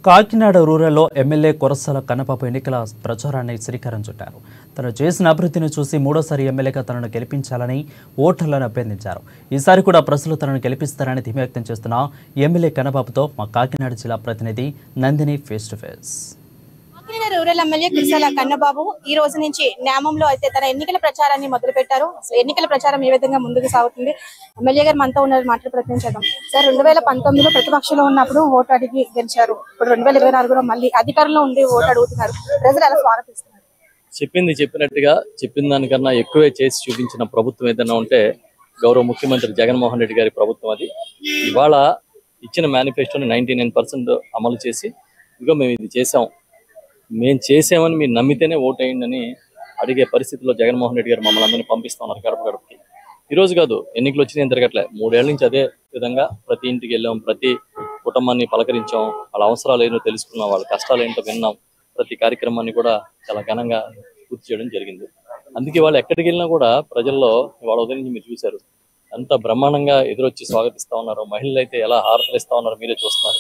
కాకినాడ రూరల్లో ఎమ్మెల్యే కొరసాల కన్నబాబు ఎన్నికల ప్రచారాన్ని శ్రీకారం చుట్టారు. తను చేసిన అభివృద్ధిని చూసి మూడోసారి ఎమ్మెల్యేగా తనను గెలిపించాలని ఓటర్లను అభ్యర్థించారు. ఈసారి కూడా ప్రజలు తనను గెలిపిస్తారని ధీమా వ్యక్తం చేస్తున్న ఎమ్మెల్యే కన్నబాబుతో మా కాకినాడ జిల్లా ప్రతినిధి Nandini face to face. Kakinada rural MLA Korasala Kannababu ఈ రోజు నుంచి న్యామంలో అయితే తన ఎన్నికల ప్రచారాన్ని మొదలు పెట్టారు. ఎన్నికల ప్రచారం ఏ విధంగా ముందుకు సాగుతుంది, ఎమ్మెల్యే గారు మనతో ఉన్నారు, మాట్లాడి ప్రయత్నించేద్దాం. సార్, 2019లో ప్రతిపక్షంలో ఉన్నప్పుడు ఓటు అడిగి గెలిచారు. ఇప్పుడు 2024లో మళ్ళీ అధికారంలో ఉండి ఓటు అడుగుతున్నారు. ప్రజలు ఎలా స్వాగతిస్తున్నారు? చెప్పినట్టుగా చెప్పిన దానికన్నా ఎక్కువే చేసి చూపించిన ప్రభుత్వం ఏదైనా ఉంటే గౌరవ ముఖ్యమంత్రి జగన్మోహన్ రెడ్డి గారి ప్రభుత్వం. అది ఇవాళ ఇచ్చిన మేనిఫెస్టోని 99% అమలు చేసి ఇదిగో మేము ఇది చేసాం, మేము చేసామని మీరు నమ్మితేనే ఓటేయండి అడిగే పరిస్థితిలో జగన్మోహన్ రెడ్డి గారు మమ్మల్ని అందరినీ పంపిస్తా ఉన్నారు గడప గడపకి. ఈ రోజు కాదు, ఎన్నికలు వచ్చినా ఏం తిరగట్లే. 3 ఏళ్ల నుంచి అదే విధంగా ప్రతి ఇంటికి వెళ్ళాం, ప్రతి కుటుంబాన్ని పలకరించాం, వాళ్ళ అవసరాలు ఏంటో తెలుసుకున్నాం, వాళ్ళ కష్టాలు ఏంటో విన్నాం. ప్రతి కార్యక్రమాన్ని కూడా చాలా ఘనంగా పూర్తి చేయడం జరిగింది. అందుకే వాళ్ళు ఎక్కడికి వెళ్ళినా కూడా ప్రజల్లో వాళ్ళ ఉదయం నుంచి మీరు చూశారు, అంత బ్రహ్మాండంగా ఎదురొచ్చి స్వాగతిస్తా ఉన్నారు. మహిళలు అయితే ఎలా హారతలిస్తా ఉన్నారు మీరే చూస్తున్నారు.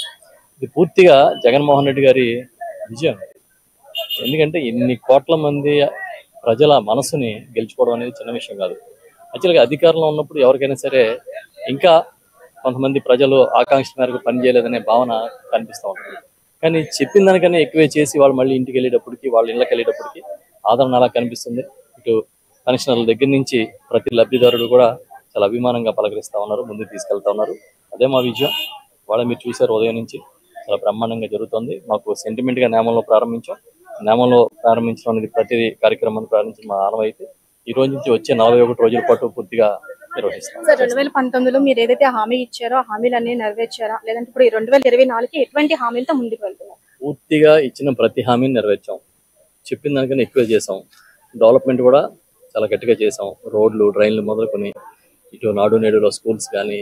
ఇది పూర్తిగా జగన్మోహన్ రెడ్డి గారి విజయం. ఎందుకంటే ఇన్ని కోట్ల మంది ప్రజల మనసుని గెలుచుకోవడం అనేది చిన్న విషయం కాదు. యాక్చువల్గా అధికారంలో ఉన్నప్పుడు ఎవరికైనా సరే ఇంకా కొంతమంది ప్రజలు ఆకాంక్ష మేరకు పనిచేయలేదనే భావన కనిపిస్తూ ఉంటుంది. కానీ చెప్పిన దానికన్నా ఎక్కువే చేసి వాళ్ళు మళ్ళీ ఇంటికి వెళ్ళేటప్పటికి, వాళ్ళ ఇళ్ళకి వెళ్ళేటప్పటికి ఆదరణ అలా కనిపిస్తుంది. ఇటు పెన్షనర్ల దగ్గర నుంచి ప్రతి లబ్ధిదారుడు కూడా చాలా అభిమానంగా పలకరిస్తూ ఉన్నారు, ముందుకు తీసుకెళ్తా ఉన్నారు. అదే మా విజయం. వాళ్ళ మీరు చూశారు, ఉదయం నుంచి చాలా బ్రహ్మాండంగా జరుగుతుంది. మాకు సెంటిమెంట్గా న్యామంలో ప్రారంభించాం. న్యామంలో ప్రారంభించడం అనేది ప్రతి కార్యక్రమాన్ని ప్రారంభించిన మా ఆనవాయితీ. ఈ రోజు నుంచి వచ్చే 41 రోజుల పాటు పూర్తిగా నిర్వహిస్తాం. సార్, 2019లో మీరు ఏదైతే హామీ ఇచ్చారో ఆ హామీలన్నీ నెరవేర్చారా, లేదంటే ఇప్పుడు 2024కి ఎటువంటి హామీలతో ముందుకు వెళ్తున్నారు? పూర్తిగా ఇచ్చిన ప్రతి హామీని నెరవేర్చాం. చెప్పిన దానికన్నా ఎక్కువ చేసాం. డెవలప్మెంట్ కూడా చాలా గట్టిగా చేసాం. రోడ్లు, డ్రైన్లు మొదలుకొని ఇటు నాడు నేడులో స్కూల్స్ కానీ,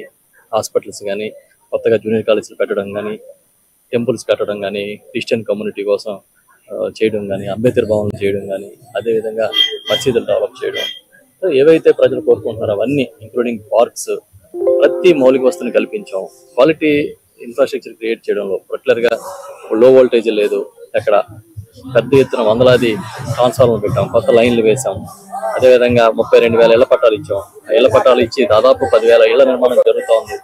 హాస్పిటల్స్ కానీ, కొత్తగా జూనియర్ కాలేజీలు పెట్టడం కానీ, టెంపుల్స్ కట్టడం కానీ, క్రిస్టియన్ కమ్యూనిటీ కోసం చేయడం కానీ, అంబేద్కర్ భవన్లు చేయడం కానీ, అదేవిధంగా మసీదులు డెవలప్ చేయడం, ఏవైతే ప్రజలు కోరుకుంటున్నారో అవన్నీ ఇంక్లూడింగ్ పార్క్స్, ప్రతి మౌలిక వస్తువుని కల్పించాం. క్వాలిటీ ఇన్ఫ్రాస్ట్రక్చర్ క్రియేట్ చేయడంలో పర్టికులర్గా లో వోల్టేజ్ లేదు, ఎక్కడ పెద్ద ఎత్తున వందలాది ట్రాన్స్ఫార్మర్లు పెట్టాం, కొత్త లైన్లు వేసాం. అదేవిధంగా 32,000 ఇళ్ల పట్టాలు ఇచ్చాం. ఆ ఇళ్ల పట్టాలు ఇచ్చి దాదాపు 10,000 ఇళ్ల నిర్మాణం జరుగుతూ ఉంది.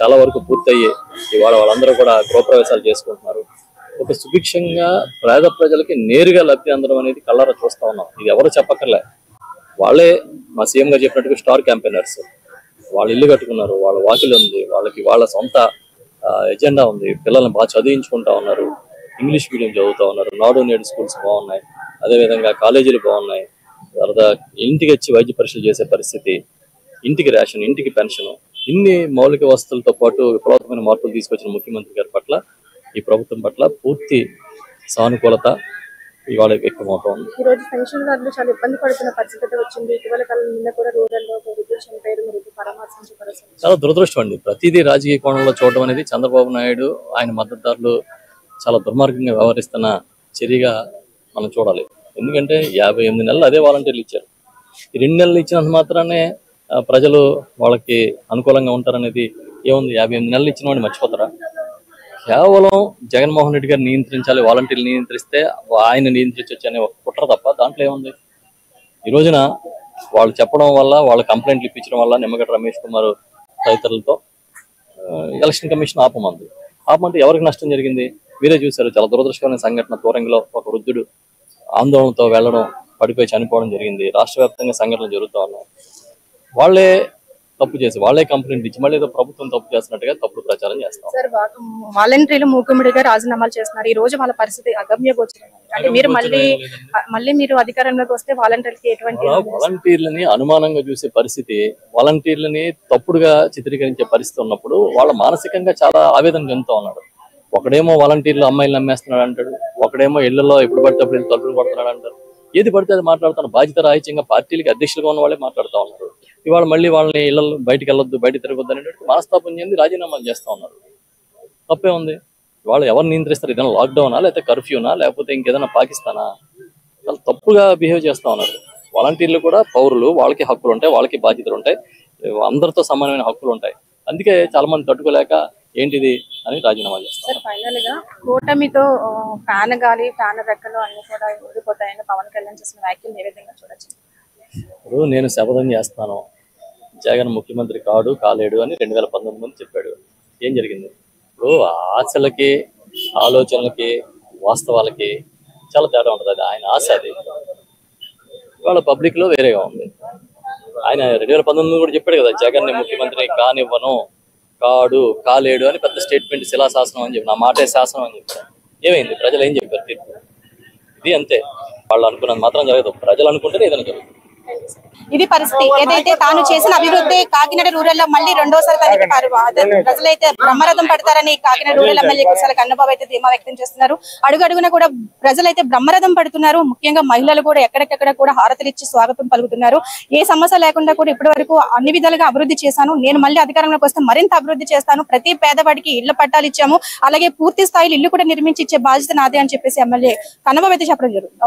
చాలా వరకు పూర్తయ్యి ఇవాళ వాళ్ళందరూ కూడా గృహప్రవేశాలు చేసుకుంటున్నారు. ఒక సుభిక్షంగా పేద ప్రజలకి నేరుగా లబ్ధి అందడం అనేది కళ్ళారా చూస్తా ఉన్నాం. ఇది ఎవరు చెప్పక్కర్లే, వాళ్ళే మా సీఎం గారు చెప్పినట్టుగా స్టార్ క్యాంపెయినర్స్. వాళ్ళు ఇల్లు కట్టుకున్నారు, వాళ్ళ వాకిలు ఉంది, వాళ్ళకి వాళ్ళ సొంత ఎజెండా ఉంది. పిల్లల్ని బాగా చదివించుకుంటా ఉన్నారు, ఇంగ్లీష్ మీడియం చదువుతూ ఉన్నారు, నాడు నేడు స్కూల్స్ బాగున్నాయి, అదేవిధంగా కాలేజీలు బాగున్నాయి. తర్వాత ఇంటికి వచ్చి వైద్య పరీక్షలు చేసే పరిస్థితి, ఇంటికి రేషన్, ఇంటికి పెన్షన్, ఇన్ని మౌలిక వసతులతో పాటు విప్లవాత్మకమైన మార్పులు తీసుకొచ్చిన ముఖ్యమంత్రి గారి పట్ల, ఈ ప్రభుత్వం పట్ల పూర్తి సానుకూలత ఇవాళ వ్యక్తమవుతోంది. ఈ రోజు పెన్షన్దారులు చాలా ఇబ్బంది పడుతున్న పరిస్థితి వచ్చింది. ఇటీవల కాలం నిన్న కూడా రూరల్లో చాలా దురదృష్టం అండి. ప్రతిదీ రాజకీయ కోణంలో చూడడం అనేది చంద్రబాబు నాయుడు, ఆయన మద్దతుదారులు చాలా దుర్మార్గంగా వ్యవహరిస్తున్న చర్యగా మనం చూడాలి. ఎందుకంటే 58 నెలలు అదే వాలంటీర్లు ఇచ్చారు. ఈ 2 నెలలు ఇచ్చినంత మాత్రానే ప్రజలు వాళ్ళకి అనుకూలంగా ఉంటారనేది ఏముంది? 58 నెలలు ఇచ్చిన వాడిని మర్చిపోతారా? కేవలం జగన్మోహన్ రెడ్డి గారు నియంత్రించాలి, వాలంటీర్లు నియంత్రిస్తే ఆయన నియంత్రించవచ్చు అనే ఒక కుట్ర తప్ప దాంట్లో ఏముంది? ఈ రోజున వాళ్ళు చెప్పడం వల్ల, వాళ్ళ కంప్లైంట్లు ఇప్పించడం వల్ల నిమ్మగడ్డ రమేష్ కుమార్ తదితరులతో ఎలక్షన్ కమిషన్ ఆపమంటే ఎవరికి నష్టం జరిగింది? మీరే చూశారు. చాలా దురదృష్టకరమైన సంఘటన. తోరంగిలో ఒక వృద్ధుడు ఆందోళనతో వెళ్లడం, పడిపోయి చనిపోవడం జరిగింది. రాష్ట్ర వ్యాప్తంగా సంఘటనలు జరుగుతూ ఉన్నాయి. వాళ్ళే తప్పు చేసి, వాళ్ళే కంప్లైంట్ ఇచ్చి మళ్ళీ ఏదో ప్రభుత్వం తప్పు చేస్తున్నట్టుగా తప్పుడు ప్రచారం చేస్తాం. వాలంటీర్లు మూకుమ్మడిగా రాజీనామాలు చేస్తున్నారు. ఈ రోజు వాళ్ళ పరిస్థితి అగమ్య గోచరం. అంటే మీరు మళ్ళీ అధికారంలోకి వస్తే వాలంటీర్లకి ఎటువంటి? వాలంటీర్లని అనుమానంగా చూసే పరిస్థితి, వాలంటీర్లని తప్పుడుగా చిత్రీకరించే పరిస్థితి ఉన్నప్పుడు వాళ్ళ మానసికంగా చాలా ఆవేదన చెందుతూ ఉన్నారు. ఒకడేమో వాలంటీర్లు అమ్మాయిలు నమ్మేస్తున్నాడు అంటాడు, ఒకడేమో ఇళ్లలో ఎప్పుడు పడితే అప్పుడు తలుపులు పడుతున్నాడు అంటారు. ఏది పడితే అది మాట్లాడుతాను. బాధ్యత రాహిత్యంగా పార్టీలకి అధ్యక్షులుగా ఉన్న వాళ్ళే మాట్లాడుతూ ఉన్నారు. ఇవాళ మళ్ళీ వాళ్ళని ఇళ్లలో బయటకు వెళ్ళొద్దు, బయట తిరగొద్దు అనేటువంటి మనస్తాపం చెంది రాజీనామాలు చేస్తూ ఉన్నారు. తప్పే ఉంది. వాళ్ళు ఎవరు నియంత్రిస్తారు? ఏదైనా లాక్డౌనా, లేకపోతే కర్ఫ్యూనా, లేకపోతే ఇంకేదైనా పాకిస్తానా? చాలా తప్పుగా బిహేవ్ చేస్తూ ఉన్నారు. వాలంటీర్లు కూడా పౌరులు, వాళ్ళకి హక్కులు ఉంటాయి, వాళ్ళకి బాధ్యతలు ఉంటాయి, అందరితో సమానమైన హక్కులు ఉంటాయి. అందుకే చాలా మంది తట్టుకోలేక ఏంటిది అని రాజీనామా చేస్తాను. సార్ ఫైనల్ గా కూటమితో ఫ్యాన్ గాలి ఫ్యాన్ రెక్కలు అన్ని కూడా ఊడిపోతాయని పవన్ కళ్యాణ్ చేసిన వ్యాఖ్యలు ఏ విధంగా చూడొచ్చు? ఇప్పుడు నేను శపథం చేస్తాను, జగన్ ముఖ్యమంత్రి కాలేడు అని 2019 ముందు చెప్పాడు. ఏం జరిగింది? ఇప్పుడు ఆశలకి ఆలోచనలకి వాస్తవాలకి చాలా తేడా ఉంటుంది. అది ఆయన ఆశ, అది ఇవాళ పబ్లిక్ లో వేరేగా ఉంది. ఆయన 2019 కూడా చెప్పాడు కదా, జగన్ ని ముఖ్యమంత్రి కానివ్వను, కాలేడు అని పెద్ద స్టేట్మెంట్, శిలాశాసనం అని చెప్పి, నా మాటే శాసనం అని చెప్పారు. ఏమైంది? ప్రజలు ఏం చెప్పారు? తీర్పు ఇది అంతే. వాళ్ళు అనుకున్నది మాత్రం జరగదు, ప్రజలు అనుకుంటేనే ఏదైనా జరుగుతుంది. ఇది పరిస్థితి. ఏదైతే తాను చేసిన అభివృద్ధి కాకినాడ రూరల్ లో మళ్ళీ రెండోసారి తనకి ప్రజలైతే బ్రహ్మరథం పడతారని కాకినాడ రూరల్ ఎమ్మెల్యే కురసాల కన్నబాబు అయితే ధీమా వ్యక్తం చేస్తున్నారు. అడుగడుగున కూడా ప్రజలైతే బ్రహ్మరథం పడుతున్నారు. ముఖ్యంగా మహిళలు కూడా ఎక్కడికెక్కడ కూడా హారతలు ఇచ్చి స్వాగతం పలుకుతున్నారు. ఏ సమస్య లేకుండా కూడా ఇప్పటి వరకు అన్ని విధాలుగా అభివృద్ధి చేశాను, నేను మళ్ళీ అధికారంలోకి వస్తే మరింత అభివృద్ధి చేస్తాను, ప్రతి పేదవాడికి ఇళ్ల పట్టాలు ఇచ్చాము, అలాగే పూర్తి స్థాయిలో ఇల్లు కూడా నిర్మించి ఇచ్చే బాధ్యత నాదే అని చెప్పేసి ఎమ్మెల్యే కన్నబాబు అయితే చెప్పడం జరుగుతుంది.